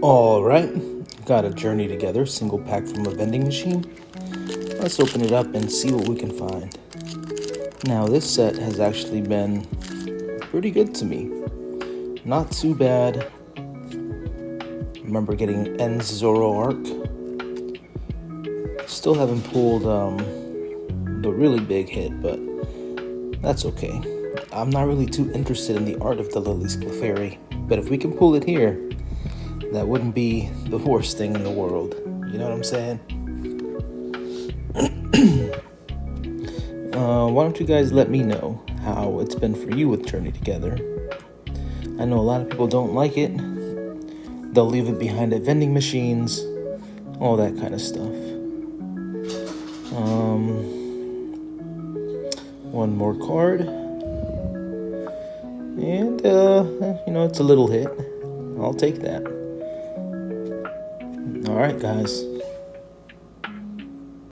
Alright, got a Journey Together single pack from a vending machine. Let's open it up and see what we can find. Now this set has actually been pretty good to me. Not too bad. Remember getting Ends Zoro arc. Still haven't pulled the really big hit, but that's okay. I'm not really too interested in the art of the Lily's Clefairy, but if we can pull it here, that wouldn't be the worst thing in the world. You know what I'm saying? Why don't you guys let me know how it's been for you with Journey Together? I know a lot of people don't like it. They'll leave it behind at vending machines, all that kind of stuff. One more card. And, it's a little hit. I'll take that. Alright, guys.